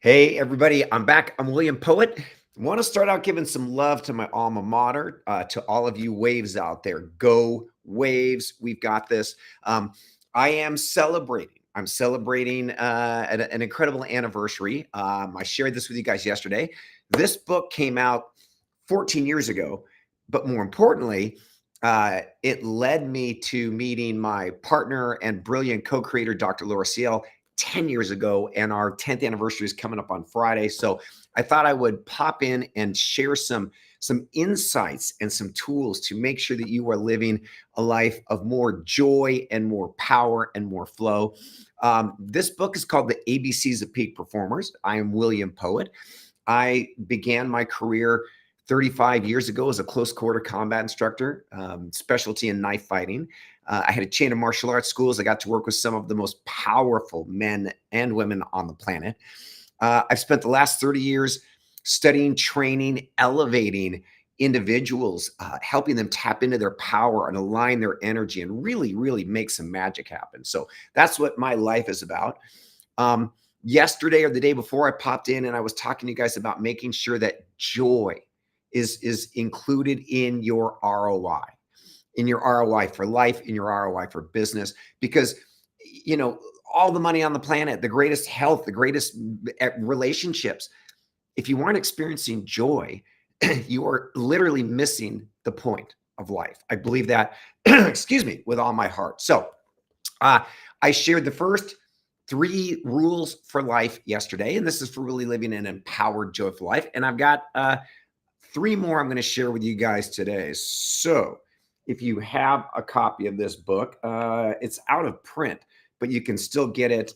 Hey, everybody, I'm back. I'm William Poett. I want to start out giving some love to my alma mater, to all of you Waves out there. Go Waves. We've got this. I am celebrating. I'm celebrating an incredible anniversary. I shared this with you guys yesterday. This book came out 14 years ago, but more importantly, it led me to meeting my partner and brilliant co-creator, Dr. Laura Ciel, 10 years ago, and our 10th anniversary is coming up on Friday. So I thought I would pop in and share some insights and some tools to make sure that you are living a life of more joy and more power and more flow. This book is called The ABCs of Peak Performers. I am William Poett. I began my career 35 years ago as a close quarter combat instructor, specialty in knife fighting. I had a chain of martial arts schools. I got to work with some of the most powerful men and women on the planet. I've spent the last 30 years studying, training, elevating individuals, helping them tap into their power and align their energy and really, really make some magic happen. So that's what my life is about. Yesterday or the day before, I popped in and I was talking to you guys about making sure that joy is included in your ROI, for life, in your ROI for business, because, you know, all the money on the planet, the greatest health, the greatest relationships, if you aren't experiencing joy, you are literally missing the point of life. I believe that, excuse me, with all my heart. So I shared the first 3 rules for life yesterday, and this is for really living an empowered, joyful life. And I've got 3 more I'm going to share with you guys today. So if you have a copy of this book, it's out of print, but you can still get it.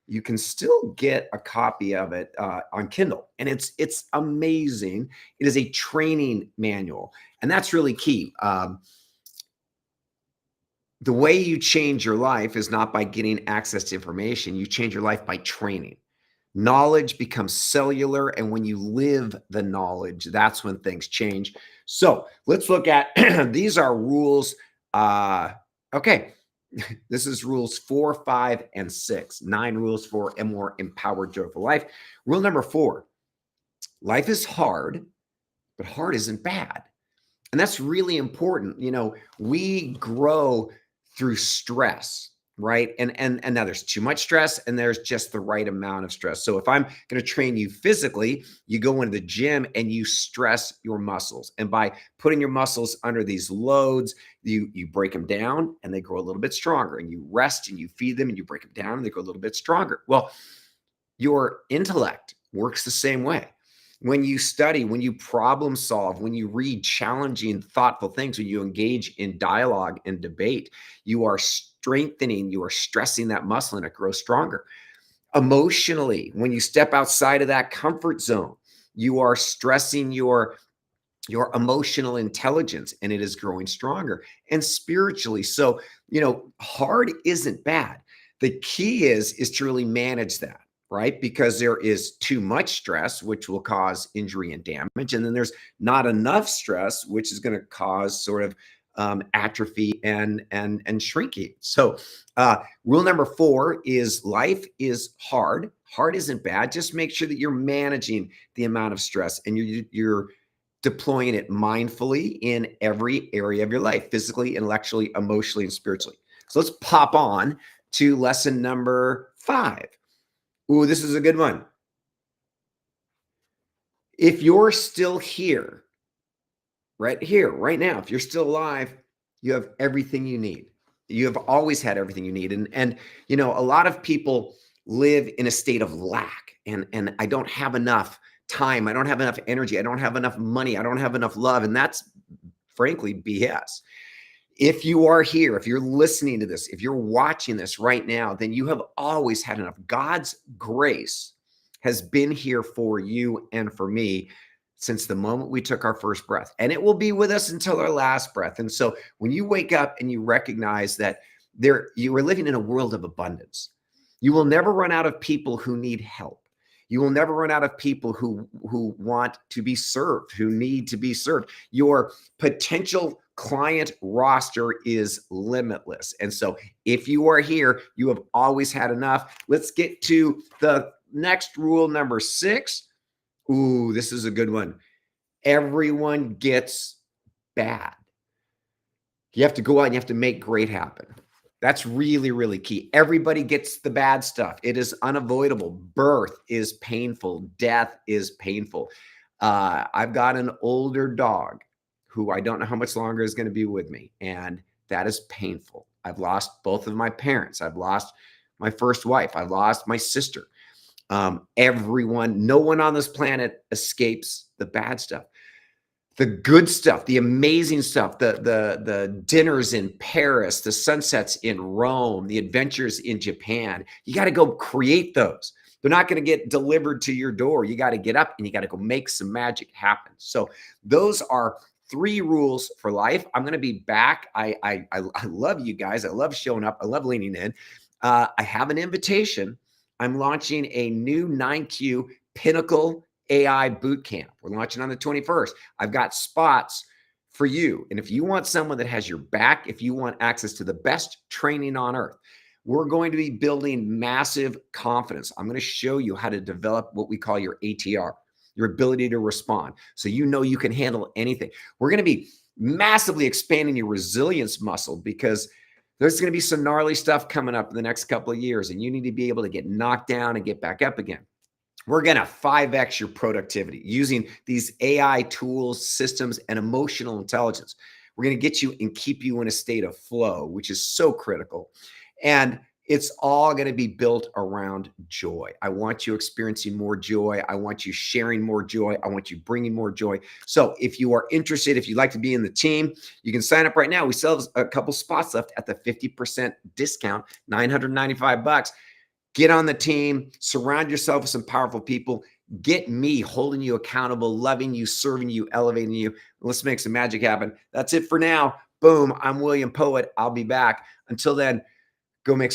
You can still get a copy of it on Kindle, and it's amazing. It is a training manual, and that's really key. The way you change your life is not by getting access to information. You change your life by training. Knowledge becomes cellular, and when you live the knowledge, that's when things change. So let's look at these are rules. Okay, this is rules 4, 5, and 6. 9 rules for a more empowered, joyful life. Rule number 4: life is hard, but hard isn't bad, and that's really important. You know, we grow through stress, right? And now there's too much stress and there's just the right amount of stress. So if I'm going to train you physically, you go into the gym and you stress your muscles. And by putting your muscles under these loads, you break them down and they grow a little bit stronger. And you rest and you feed them and you break them down and they grow a little bit stronger. Well, your intellect works the same way. When you study, when you problem solve, when you read challenging, thoughtful things, when you engage in dialogue and debate, you are strengthening, you are stressing that muscle and it grows stronger. Emotionally, when you step outside of that comfort zone, you are stressing your emotional intelligence and it is growing stronger. And spiritually, so, you know, hard isn't bad. The key is to really manage that, right? Because there is too much stress, which will cause injury and damage. And then there's not enough stress, which is going to cause sort of atrophy and shrinking. So rule number 4 is life is hard. Hard isn't bad. Just make sure that you're managing the amount of stress and you're deploying it mindfully in every area of your life, physically, intellectually, emotionally, and spiritually. So let's pop on to lesson number 5. Ooh, this is a good one. If you're still here, right here, right now, if you're still alive, you have everything you need. You have always had everything you need. And you know, a lot of people live in a state of lack and I don't have enough time. I don't have enough energy. I don't have enough money. I don't have enough love. And that's frankly BS. If you are here, if you're listening to this, if you're watching this right now, then you have always had enough. God's grace has been here for you and for me since the moment we took our first breath, and it will be with us until our last breath. And so when you wake up and you recognize that you are living in a world of abundance, you will never run out of people who need help. You will never run out of people who want to be served, who need to be served. Your potential client roster is limitless. And so if you are here, you have always had enough. Let's get to the Next rule number 6. Ooh, this is a good one. Everyone gets bad. You have to go out and you have to make great happen. That's really, really key. Everybody gets the bad stuff. It is unavoidable. Birth is painful. Death is painful. I've got an older dog who I don't know how much longer is going to be with me. And that is painful. I've lost both of my parents. I've lost my first wife. I've lost my sister. No one on this planet escapes the bad stuff. The good stuff, the amazing stuff, the dinners in Paris, the sunsets in Rome, the adventures in Japan. You got to go create those. They're not going to get delivered to your door. You got to get up and you got to go make some magic happen. So those are 3 rules for life. I'm going to be back. I love you guys. I love showing up. I love leaning in. I have an invitation. I'm launching a new 9Q Pinnacle AI boot camp. We're launching on the 21st. I've got spots for you. And if you want someone that has your back, if you want access to the best training on earth, we're going to be building massive confidence. I'm going to show you how to develop what we call your ATR, your ability to respond. So you know you can handle anything. We're going to be massively expanding your resilience muscle because there's going to be some gnarly stuff coming up in the next couple of years, and you need to be able to get knocked down and get back up again. We're going to 5x your productivity using these AI tools, systems, and emotional intelligence. We're going to get you and keep you in a state of flow, which is so critical. And it's all going to be built around joy. I want you experiencing more joy. I want you sharing more joy. I want you bringing more joy. So if you are interested, if you'd like to be in the team, you can sign up right now. We still have a couple spots left at the 50% discount, $995. Get on the team, surround yourself with some powerful people, get me holding you accountable, loving you, serving you, elevating you. Let's make some magic happen. That's it for now. Boom. I'm William Poett. I'll be back. Until then, go make some